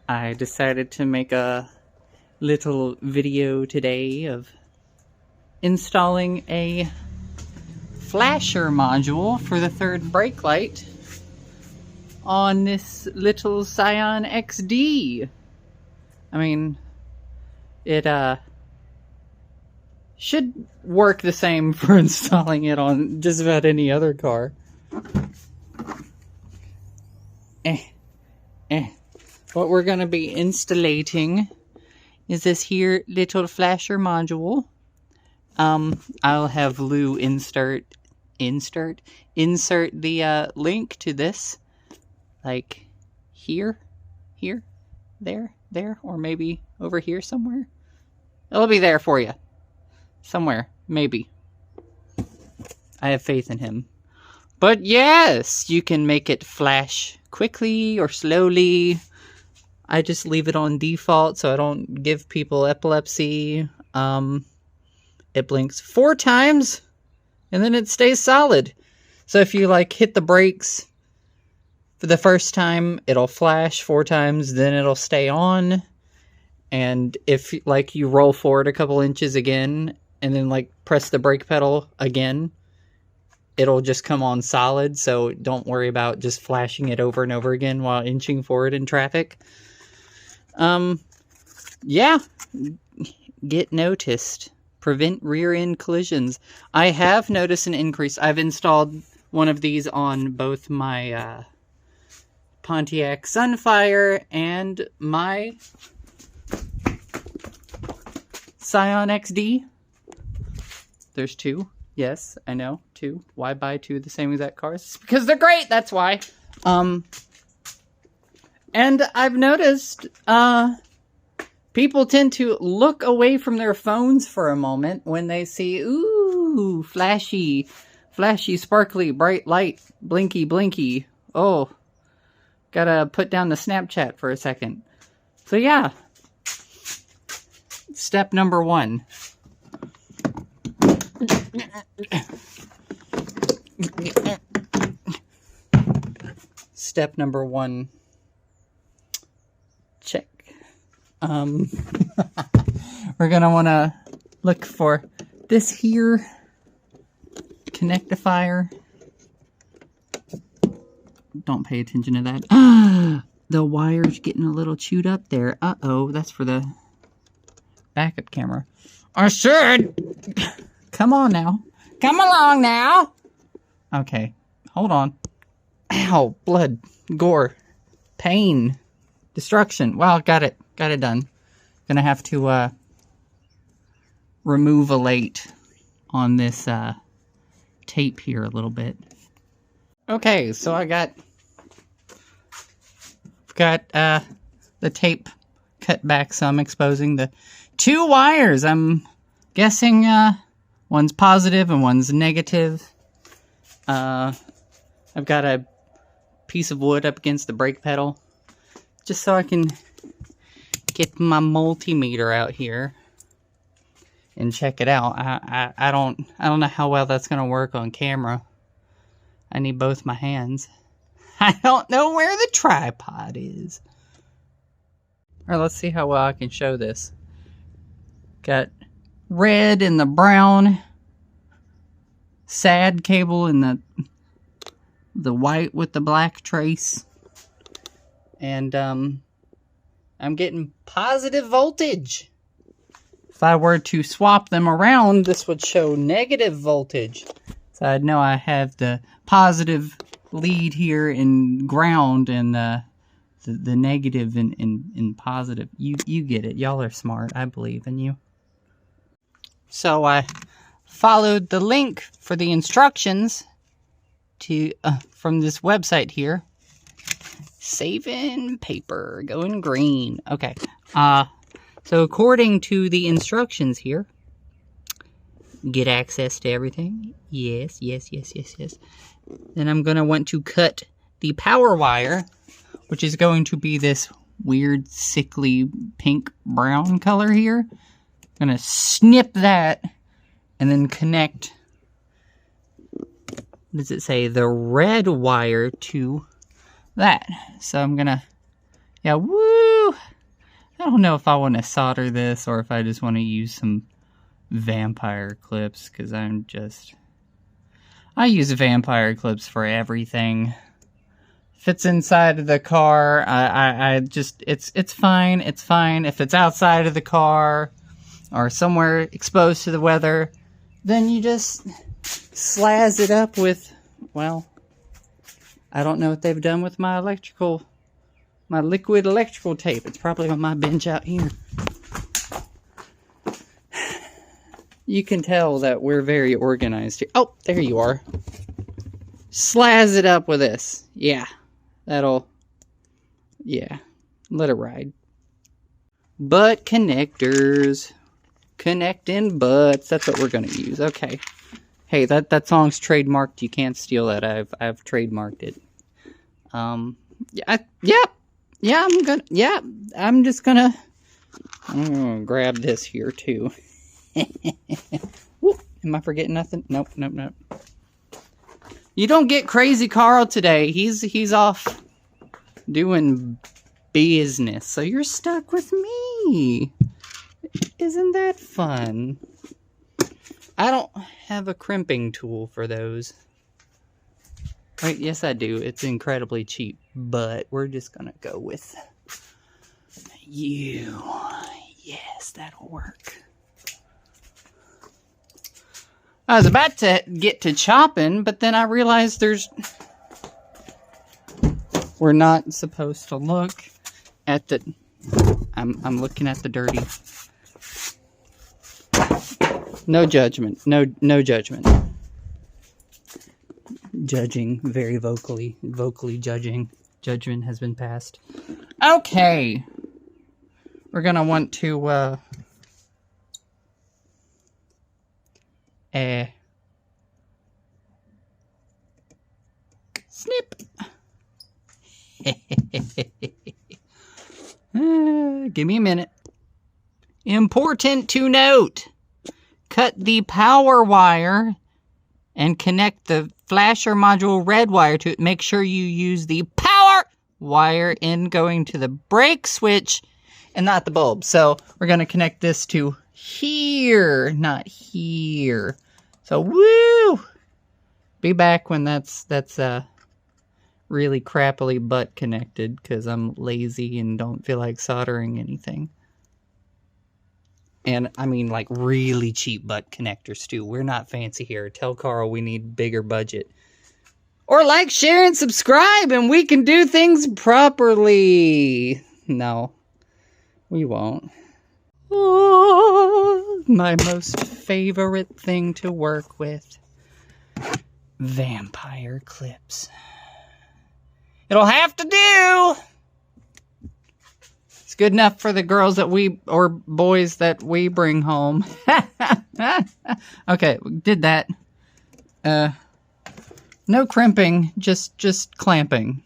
I decided to make a little video today of installing a flasher module for the third brake light on this little Scion XD. I mean, it should work the same for installing it on just about any other car. What we're going to be installing is this here little flasher module. I'll have Lou insert the link to this, like here, there, or maybe over here somewhere. It'll be there for you. Somewhere, maybe. I have faith in him. But yes, you can make it flash quickly or slowly. I just leave it on default so I don't give people epilepsy. It blinks 4 times and then it stays solid. So if you like hit the brakes for the first time, it'll flash 4 times, then it'll stay on. And if like you roll forward a couple inches again and then like press the brake pedal again, it'll just come on solid. So don't worry about just flashing it over and over again while inching forward in traffic. Yeah, get noticed. Prevent rear end collisions. I have noticed an increase. I've installed one of these on both my Pontiac Sunfire and my Scion XD. There's 2. Yes, I know, 2. Why buy 2 of the same exact cars? Because they're great, that's why. And I've noticed, people tend to look away from their phones for a moment when they see, ooh, flashy, sparkly, bright light, blinky, blinky. Oh, gotta put down the Snapchat for a second. So yeah, step number 1. Step number 1. Check. We're gonna want to look for this here connectifier. Don't pay attention to that. The wire's getting a little chewed up there. Uh-oh, that's for the backup camera. I should. Come on now. Come along now. Okay, hold on. Ow, blood, gore, pain, destruction. Wow, got it done. Gonna have to remove a late on this tape here a little bit. Okay, so I got the tape cut back some, exposing the 2 wires. I'm guessing one's positive and one's negative. I've got a piece of wood up against the brake pedal just so I can get my multimeter out here and check it out. I don't know how well that's gonna work on camera. I need both my hands. I don't know where the tripod is. Alright, let's see how well I can show this. Got red and the brown SAD cable and the white with the black trace. And I'm getting positive voltage. If I were to swap them around, this would show negative voltage. So I'd know I have the positive lead here in ground and the negative in positive. You get it. Y'all are smart. I believe in you. So I followed the link for the instructions to from this website here. Saving paper, going green. Okay. So according to the instructions here, get access to everything. Yes. Then I'm going to want to cut the power wire, which is going to be this weird, sickly pink-brown color here. I'm going to snip that and then connect, what does it say, the red wire to that. So I'm going to Yeah, woo! I don't know if I want to solder this or if I just want to use some vampire clips, because I use vampire clips for everything. If it's inside of the car, I just, it's fine, it's fine. If it's outside of the car or somewhere exposed to the weather, then you just slaz it up with, well, I don't know what they've done with my liquid electrical tape. It's probably on my bench out here. You can tell that we're very organized here. Oh, there you are. Slaz it up with this. Yeah. Yeah. Let it ride. Butt connectors. Connecting butts. That's what we're going to use. Okay. Hey, that song's trademarked. You can't steal that. I've trademarked it. I'm gonna grab this here too. Whoop, am I forgetting nothing? Nope. You don't get Crazy Carl today. He's off doing business, so you're stuck with me. Isn't that fun? I don't have a crimping tool for those. Wait, yes I do. It's incredibly cheap, but we're just gonna go with you. Yes, that'll work. I was about to get to chopping, but then I realized we're not supposed to look at the... I'm looking at the dirty... No judgment. No judgment. Judging very vocally judging. Judgment has been passed. Okay. We're gonna want to snip. Give me a minute. Important to note. Cut the power wire and connect the flasher module red wire to it. Make sure you use the power wire in going to the brake switch and not the bulb. So we're going to connect this to here, not here. So woo! Be back when that's really crappily butt connected, because I'm lazy and don't feel like soldering anything. And I mean, like, really cheap butt connectors, too. We're not fancy here. Tell Carl we need bigger budget. Or like, share, and subscribe, and we can do things properly. No, we won't. Oh, my most favorite thing to work with. Vampire clips. It'll have to do! It's good enough for the girls that or boys that we bring home. Okay, did that. No crimping, just clamping.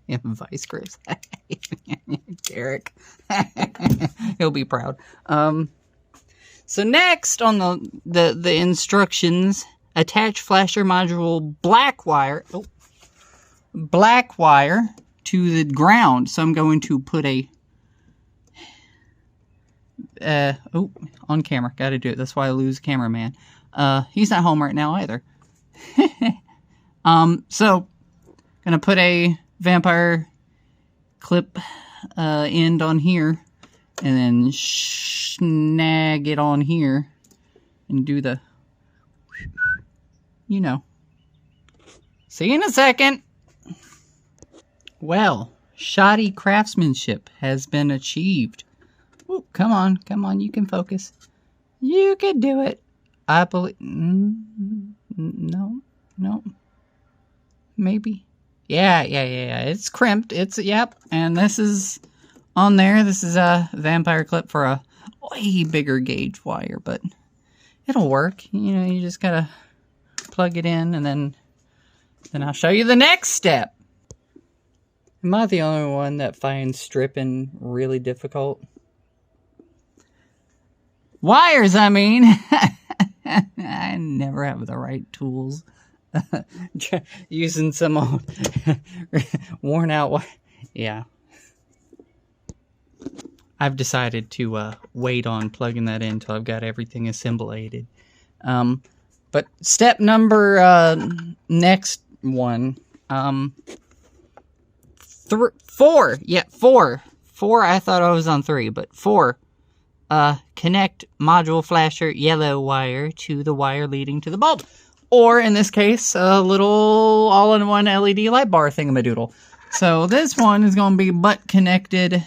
Vice grips. Derek. He'll be proud. So next on the instructions, attach flasher module black wire to the ground. So I'm going to put on camera. Got to do it. That's why I lose cameraman. He's not home right now either. So gonna put a vampire clip end on here, and then snag it on here, and do the, you know. See you in a second. Well, shoddy craftsmanship has been achieved. Ooh, come on, you can focus. You can do it. I believe. No. Maybe. Yeah. It's crimped. Yep. And this is on there. This is a vampire clip for a way bigger gauge wire, but it'll work. You know, you just gotta plug it in, and then I'll show you the next step. Am I the only one that finds stripping really difficult? Wires, I mean. I never have the right tools. Using some old worn out wire. Yeah. I've decided to wait on plugging that in until I've got everything assemblated. But step number, next one, 4. Yeah, 4. 4, I thought I was on 3, but 4. Connect module flasher yellow wire to the wire leading to the bulb. Or, in this case, a little all-in-one LED light bar thingamadoodle. So, this one is going to be butt connected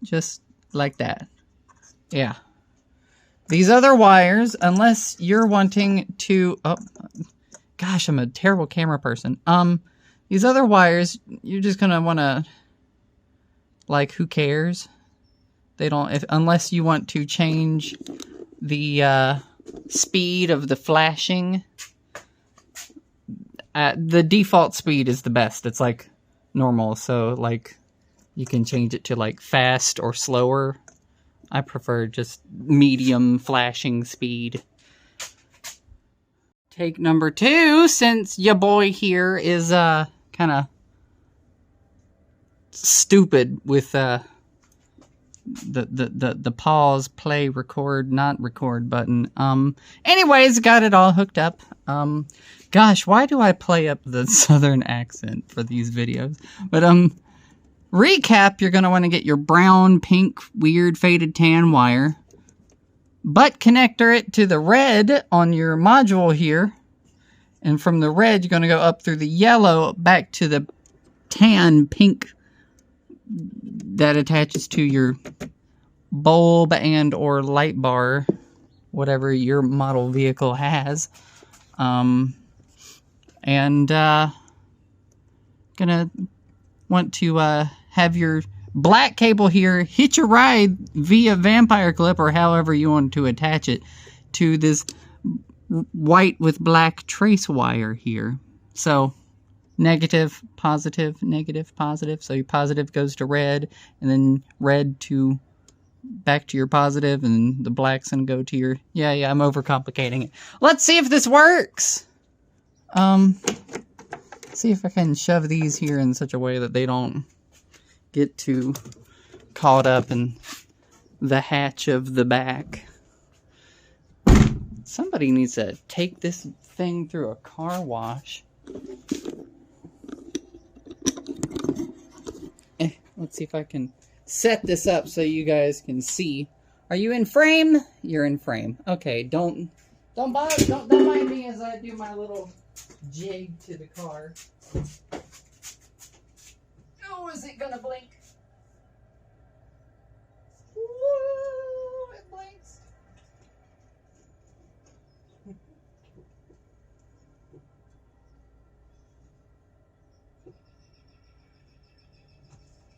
just like that. Yeah. These other wires, unless you're wanting to... Oh, gosh, I'm a terrible camera person. These other wires, you're just going to want to... Like, who cares? They don't... unless you want to change the speed of the flashing. The default speed is the best. It's like normal, so like you can change it to like fast or slower. I prefer just medium flashing speed. Take number 2, since your boy here is kind of stupid with the pause, play, record, not record button. Anyways, got it all hooked up. Gosh, why do I play up the southern accent for these videos? But recap, you're gonna want to get your brown, pink, weird faded tan wire, butt connector it to the red on your module here, and from the red you're gonna go up through the yellow back to the tan pink that attaches to your bulb and or light bar, whatever your model vehicle has. Gonna want to have your black cable here hitch a ride via vampire clip or however you want to attach it to this white with black trace wire here. So negative, positive, negative, positive. So your positive goes to red, and then red to back to your positive, and the black's gonna go to your... Yeah, I'm overcomplicating it. Let's see if this works! See if I can shove these here in such a way that they don't get too caught up in the hatch of the back. Somebody needs to take this thing through a car wash. Let's see if I can set this up so you guys can see. Are you in frame? You're in frame. Okay, don't mind me as I do my little jig to the car. Oh, is it gonna blink? Woo, it blinks.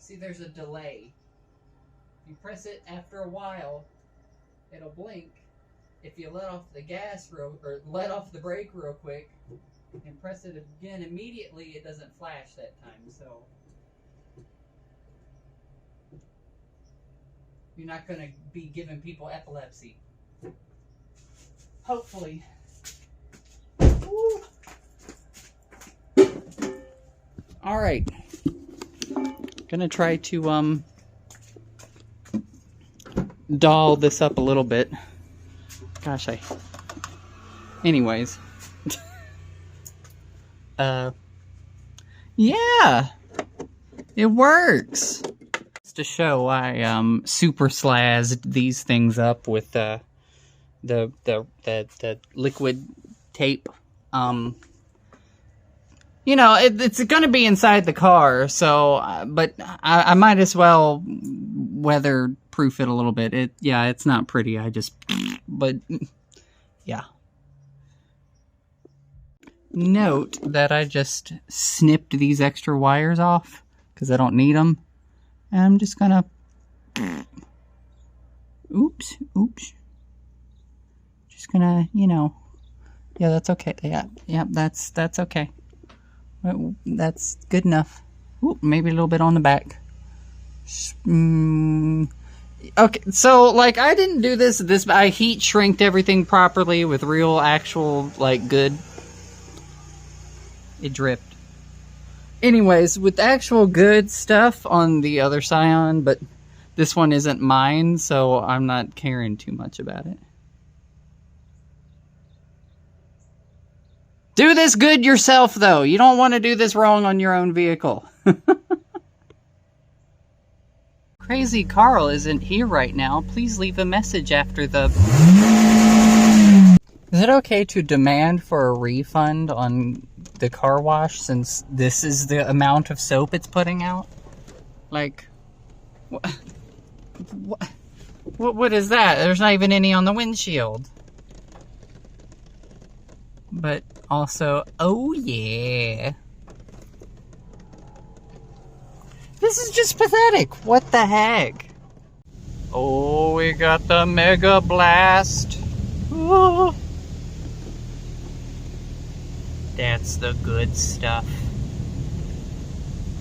See, there's a delay. If you press it after a while, it'll blink. If you let off the gas or let off the brake real quick and press it again immediately, it doesn't flash that time. So you're not going to be giving people epilepsy. Hopefully. Woo. All right. Gonna try to doll this up a little bit. Gosh, anyways. Yeah, it works. Just to show I super slazzed these things up with the liquid tape. You know, it's going to be inside the car, so but I might as well weatherproof it a little bit. Yeah, it's not pretty. But yeah. Note that I just snipped these extra wires off because I don't need them. And I'm just gonna... Oops. Just gonna, you know... Yeah, that's okay. Yeah, that's okay. That's good enough. Ooh, maybe a little bit on the back. Okay, so, like, I didn't do this. I heat shrinked everything properly with real, actual, like, good... It dripped. Anyways, with actual good stuff on the other Scion, but this one isn't mine, so I'm not caring too much about it. Do this good yourself, though. You don't want to do this wrong on your own vehicle. Crazy Carl isn't here right now. Please leave a message after the... Is it okay to demand for a refund on the car wash since this is the amount of soap it's putting out? Like, what is that? There's not even any on the windshield. But also, oh yeah. This is just pathetic. What the heck? Oh, we got the Mega Blast. Oh. That's the good stuff.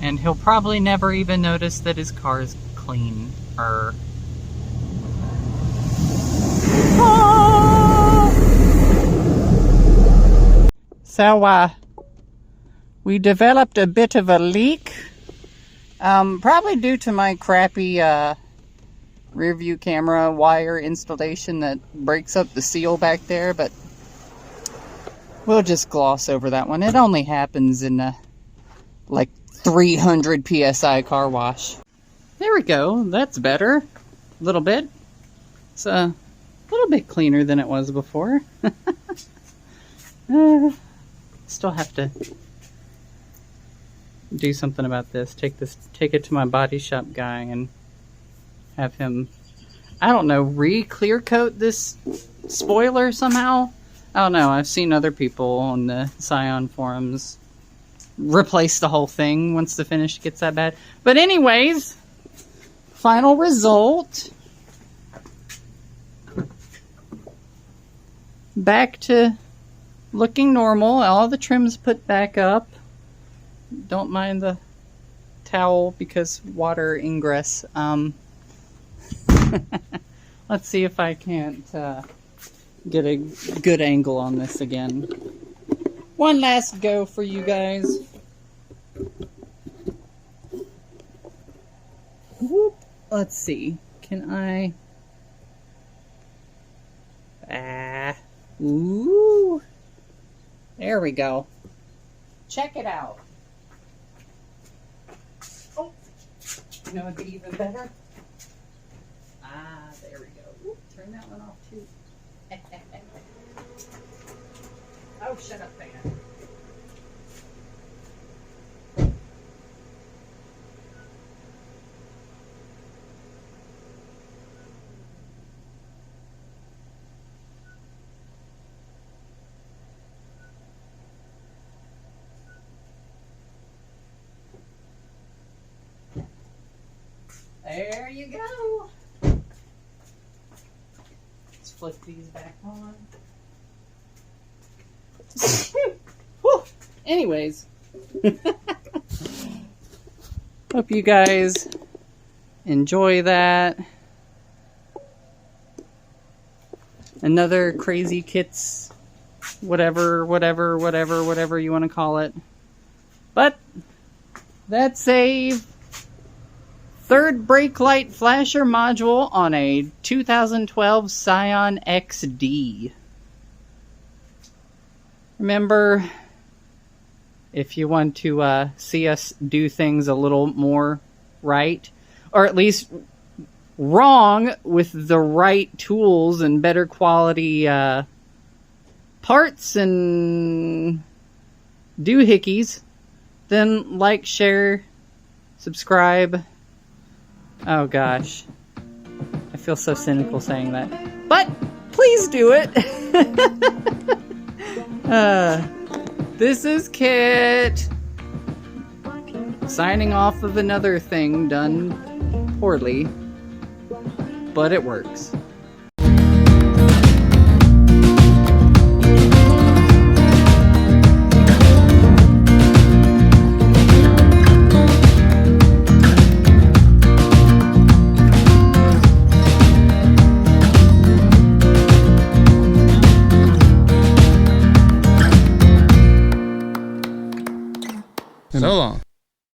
And he'll probably never even notice that his car is clean. So, we developed a bit of a leak. Probably due to my crappy, rear view camera wire installation that breaks up the seal back there, but we'll just gloss over that one. It only happens in a, like, 300 PSI car wash. There we go. That's better. A little bit. It's a little bit cleaner than it was before. Still have to do something about this. Take it to my body shop guy and have him, I don't know, re-clear coat this spoiler somehow. I don't know. I've seen other people on the Scion forums replace the whole thing once the finish gets that bad. But anyways, final result. Back to looking normal. All the trim's put back up. Don't mind the towel because water ingress. Let's see if I can't get a good angle on this again. One last go for you guys. Whoop. Let's see. Can I... Ooh. There we go. Check it out. Oh. You know it'd be even better? There we go. Ooh, turn that one off too. Oh, shut up, fan. There you go. Let's flip these back on. Anyways, hope you guys enjoy that. Another Crazy Kits, whatever you want to call it. But that's a third brake light flasher module on a 2012 Scion XD. Remember, if you want to see us do things a little more right, or at least wrong with the right tools and better quality parts and doohickeys, then like, share, subscribe. Oh gosh, I feel so cynical saying that, but please do it. This is Kit signing off of another thing done poorly, but it works.